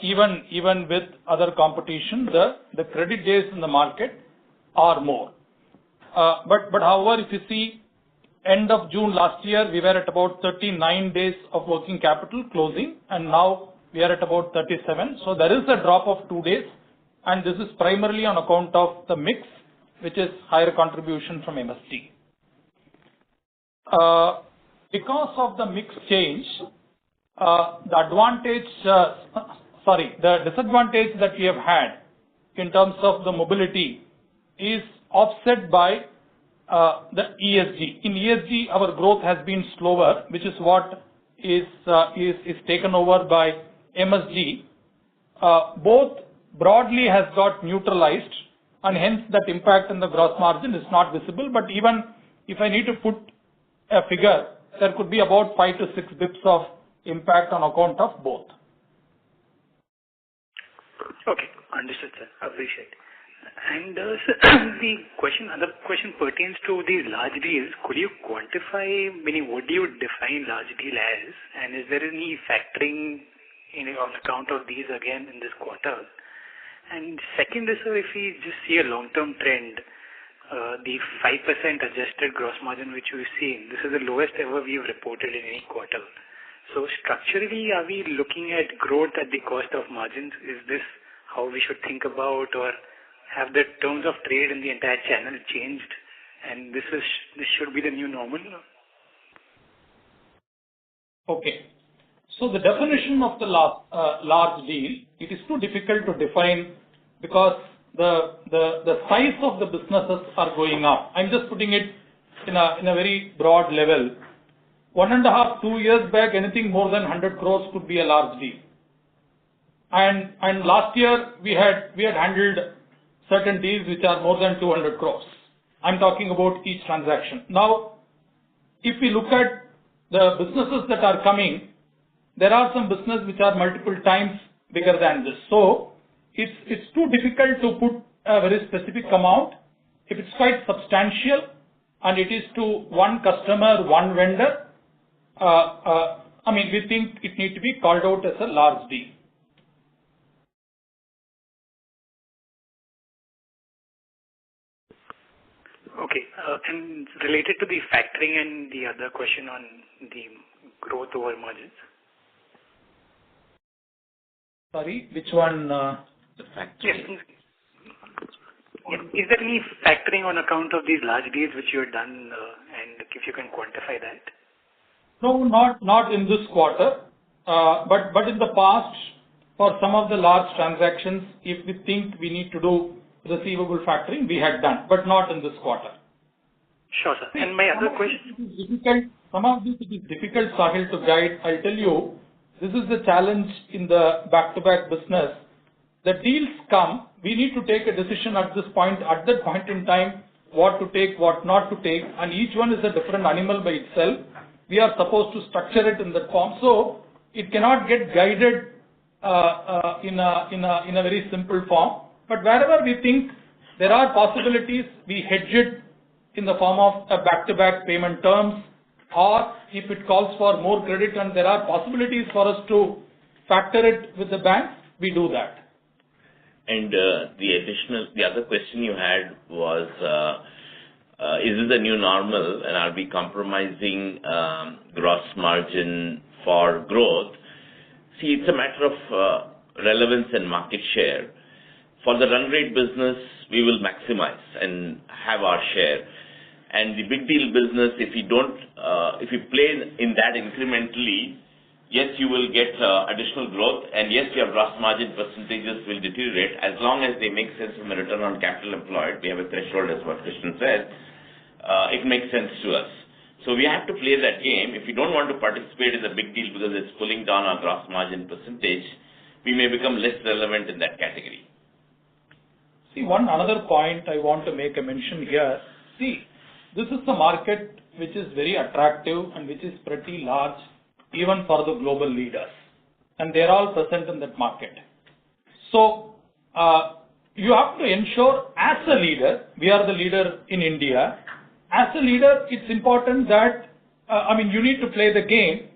Speaker 4: Even with other competition, the credit days in the market are more. But however, if you see end of June last year, we were at about 39 days of working capital closing, and now we are at about 37. So there is a drop of 2 days, and this is primarily on account of the mix, which is higher contribution from MST. Because of the mix change, the disadvantage that we have had in terms of the mobility is offset by the ESG. In ESG, our growth has been slower, which is what is taken over by MSG. Both broadly has got neutralized, and hence that impact on the gross margin is not visible. But even if I need to put a figure, there could be about 5 to 6 bits of impact on account of both.
Speaker 10: Okay, understood, sir. Appreciate it. And the other question pertains to these large deals. Could you quantify, meaning what do you define large deal as? And is there any factoring on account of these again in this quarter? And second is, if we just see a long-term trend, the 5% adjusted gross margin which we've seen, this is the lowest ever we've reported in any quarter. So structurally, are we looking at growth at the cost of margins? Is this how we should think about, or have the terms of trade in the entire channel changed, and this should be the new normal?
Speaker 4: Okay. So the definition of the large deal, it is too difficult to define because the size of the businesses are going up. I'm just putting it in a very broad level. 1.5, 2 years back, anything more than 100 crores could be a large deal. And last year we had handled certain deals which are more than 200 crores. I'm talking about each transaction. Now, if we look at the businesses that are coming, there are some businesses which are multiple times bigger than this. So it's too difficult to put a very specific amount. If it's quite substantial and it is to one customer, one vendor, we think it needs to be called out as a large deal.
Speaker 10: Okay. And related to the factoring and the other question on the growth over margins. Sorry, which one?
Speaker 2: The factoring.
Speaker 10: Yes. Is there any factoring on account of these large deals which you have done, and if you can quantify that?
Speaker 4: No, not in this quarter, but in the past, for some of the large transactions, if we think we need to do receivable factoring, we had done, but not in this quarter.
Speaker 10: Sure, sir. And my other question.
Speaker 4: Some of this it is difficult, Sahil, to guide. I'll tell you, this is the challenge in the back-to-back business. The deals come, we need to take a decision at that point in time, what to take, what not to take, and each one is a different animal by itself. We are supposed to structure it in that form, so it cannot get guided in a very simple form. But wherever we think there are possibilities, we hedge it in the form of a back-to-back payment terms, or if it calls for more credit and there are possibilities for us to factor it with the banks, we do that.
Speaker 2: And the other question you had was, is this the new normal and are we compromising gross margin for growth? See, it's a matter of relevance and market share. For the run rate business, we will maximize and have our share. And the big deal business, if you play in that incrementally, yes, you will get additional growth, and yes, your gross margin percentages will deteriorate as long as they make sense from a return on capital employed. We have a threshold, as what Krishnan said. It makes sense to us. So we have to play that game. If we don't want to participate in the big deal because it's pulling down our gross margin percentage, we may become less relevant in that category.
Speaker 4: See, another point I want to make a mention here. See, this is the market which is very attractive and which is pretty large even for the global leaders. And they're all present in that market. So you have to ensure as a leader, we are the leader in India. As a leader, it's important that, you need to play the game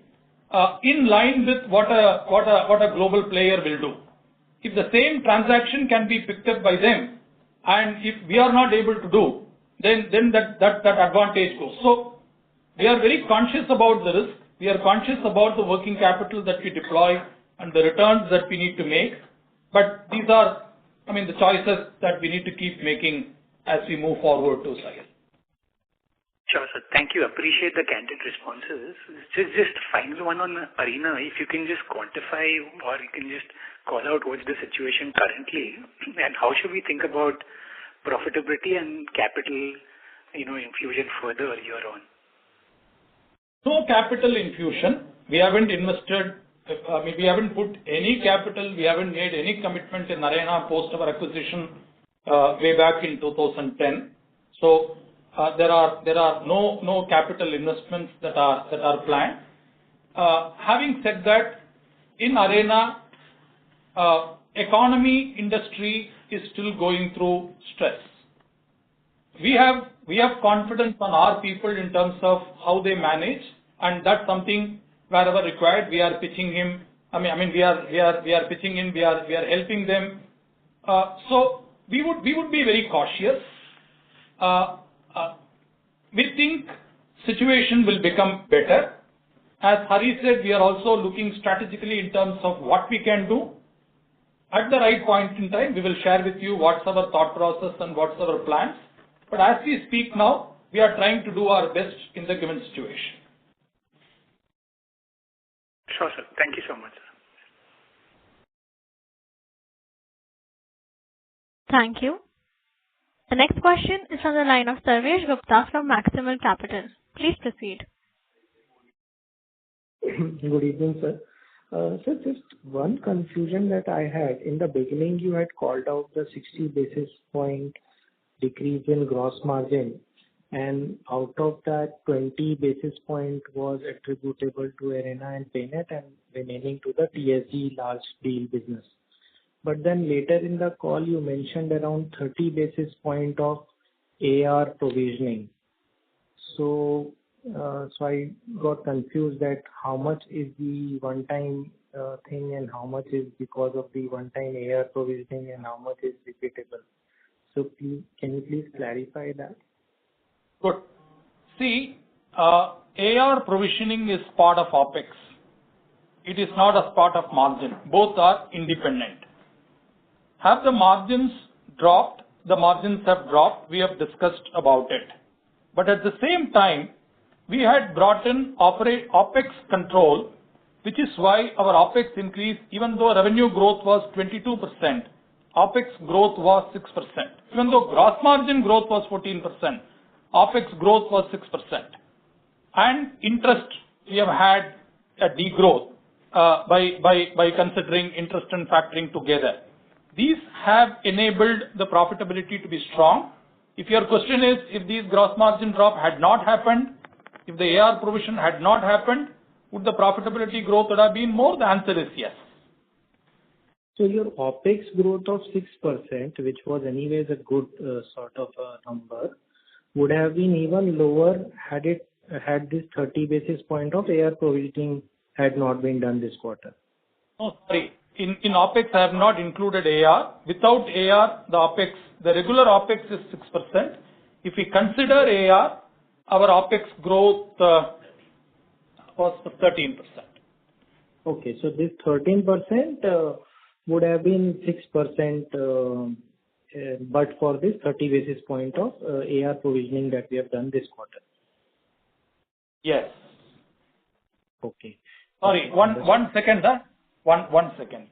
Speaker 4: in line with what a global player will do. If the same transaction can be picked up by them, and if we are not able to do, then that advantage goes. So we are very conscious about the risk. We are conscious about the working capital that we deploy and the returns that we need to make. But these are, the choices that we need to keep making as we move forward to Sahil.
Speaker 10: Sure, sir. Thank you. Appreciate the candid responses. Just final one on Arena. If you can just quantify or you can just call out what's the situation currently and how should we think about profitability and capital, infusion further year on?
Speaker 4: No capital infusion. We haven't invested. We haven't put any capital. We haven't made any commitment in Arena post our acquisition way back in 2010. So there are no capital investments that are planned. Having said that, in Arena, economy, industry, is still going through stress. We have confidence on our people in terms of how they manage, and that's something wherever required we are pitching him. We are pitching in. We are helping them. So we would be very cautious. We think situation will become better. As Hari said, we are also looking strategically in terms of what we can do. At the right point in time, we will share with you what's our thought process and what's our plans. But as we speak now, we are trying to do our best in the given situation.
Speaker 10: Sure, sir. Thank you so much, sir.
Speaker 1: Thank you. The next question is on the line of Sarvesh Gupta from Maximal Capital. Please proceed.
Speaker 11: Good evening, sir. Sir, just one confusion that I had. In the beginning, you had called out the 60 basis point decrease in gross margin, and out of that, 20 basis point was attributable to Arena and Paynet and remaining to the TSG large deal business. But then later in the call, you mentioned around 30 basis point of AR provisioning. So I got confused that how much is the one-time thing and how much is because of the one-time AR provisioning and how much is repeatable. So please, can you please clarify that?
Speaker 4: Good. See, AR provisioning is part of OPEX. It is not as part of margin. Both are independent. Have the margins dropped? The margins have dropped. We have discussed about it. But at the same time, we had brought in OPEX control, which is why our OPEX increased. Even though revenue growth was 22%, OPEX growth was 6%. Even though gross margin growth was 14%, OPEX growth was 6%. And interest, we have had a degrowth by considering interest and factoring together. These have enabled the profitability to be strong. If your question is, if these gross margin drop had not happened, if the AR provision had not happened, would the profitability growth would have been more? The answer is yes.
Speaker 11: So your OPEX growth of 6%, which was anyways a good sort of number, would have been even lower had this 30 basis point of AR provisioning had not been done this quarter.
Speaker 4: Oh, sorry. In OPEX, I have not included AR. Without AR, the regular OPEX is 6%. If we consider AR, our OPEX growth was 13%.
Speaker 11: Okay, so this 13% would have been 6%, but for this 30 basis point of AR provisioning that we have done this quarter.
Speaker 4: Yes.
Speaker 11: Okay.
Speaker 4: Sorry, one second, sir. One second.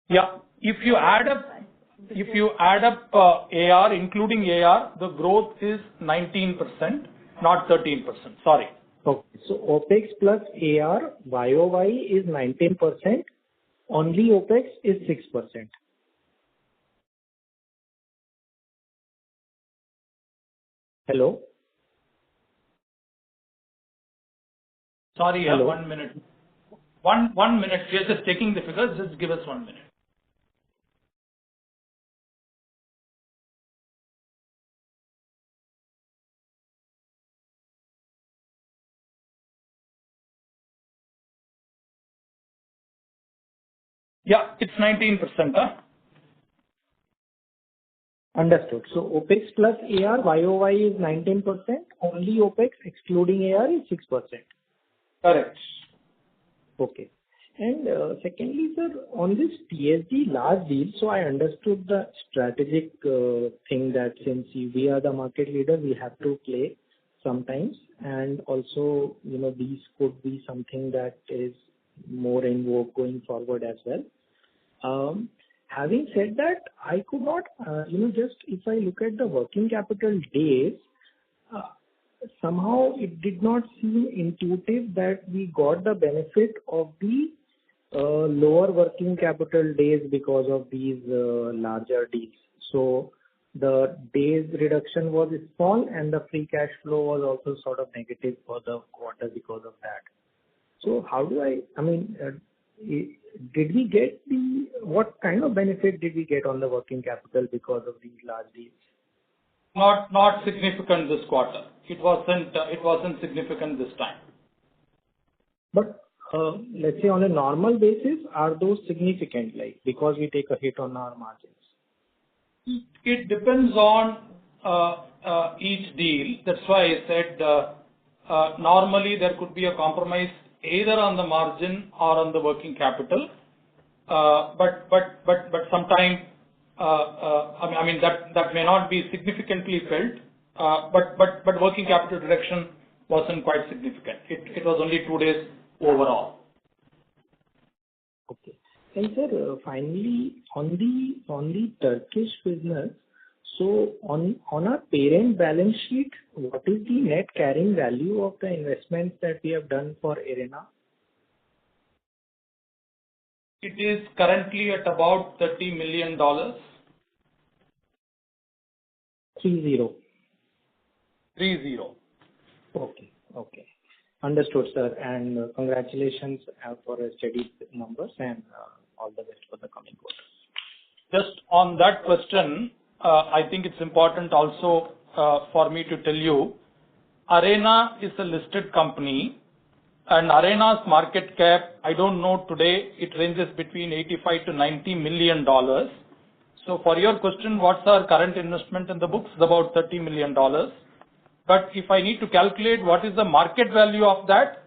Speaker 4: Yeah, if you add up AR, including AR, the growth is 19%, not 13%. Sorry.
Speaker 11: Okay, so OPEX plus AR YOY is 19%. Only OPEX is 6%. Hello?
Speaker 4: Sorry,
Speaker 11: Hello?
Speaker 4: 1 minute. One minute. We are just taking the figures. Just give us 1 minute. Yeah, it's 19%. Huh?
Speaker 11: Understood. So OPEX plus AR YOY is 19%. Only OPEX excluding AR is 6%.
Speaker 4: Correct.
Speaker 11: Okay. And secondly, sir, on this TSG large deal, so I understood the strategic thing that since we are the market leader, we have to play sometimes, and also, these could be something that is more in vogue going forward as well. Having said that, I could not, just if I look at the working capital days, somehow it did not seem intuitive that we got the benefit of the lower working capital days because of these larger deals. So the days reduction was small and the free cash flow was also sort of negative for the quarter because of that. So how do did we get what kind of benefit did we get on the working capital because of these large deals?
Speaker 4: Not significant this quarter. It wasn't significant this time.
Speaker 11: But let's say on a normal basis, are those significant, like because we take a hit on our margins?
Speaker 4: It depends on each deal. That's why I said normally there could be a compromise either on the margin or on the working capital. But sometimes that may not be significantly felt. But working capital reduction wasn't quite significant. It was only 2 days overall.
Speaker 11: Okay. And sir, finally, on the Turkish business, so on our parent balance sheet, what is the net carrying value of the investments that we have done for Arena?
Speaker 4: It is currently at about $30 million.
Speaker 11: 30.
Speaker 4: 30.
Speaker 11: Okay. Understood, sir. And congratulations for a steady numbers and all the best for the coming quarters.
Speaker 4: Just on that question, I think it's important also for me to tell you, Arena is a listed company and Arena's market cap, I don't know today, it ranges between $85 to $90 million. So for your question, what's our current investment in the books? It's about $30 million. But if I need to calculate what is the market value of that,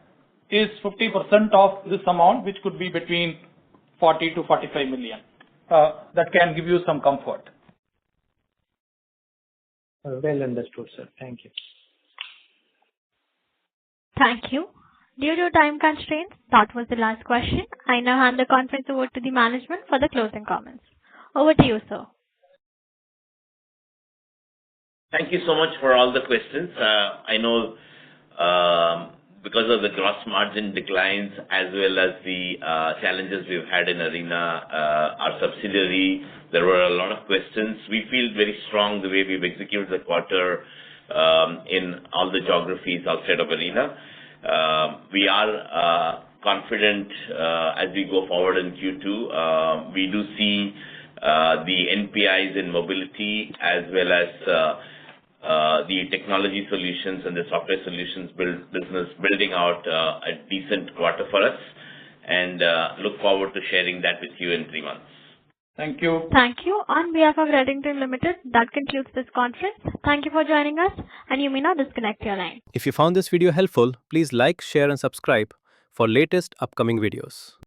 Speaker 4: is 50% of this amount, which could be between 40 to 45 million. That can give you some comfort.
Speaker 11: Well understood, sir. Thank you.
Speaker 1: Thank you. Due to time constraints, that was the last question. I now hand the conference over to the management for the closing comments. Over to you, sir.
Speaker 2: Thank you so much for all the questions. I know because of the gross margin declines as well as the challenges we've had in Arena, our subsidiary, there were a lot of questions. We feel very strong the way we've executed the quarter in all the geographies outside of Arena. We are confident as we go forward in Q2. We do see the NPIs in mobility as well as the technology solutions and the software solutions business building out a decent quarter for us, and look forward to sharing that with you in 3 months.
Speaker 4: Thank you.
Speaker 1: Thank you. On behalf of Redington Limited, that concludes this conference. Thank you for joining us, and you may now disconnect your line.
Speaker 12: If you found this video helpful, please like, share and subscribe for latest upcoming videos.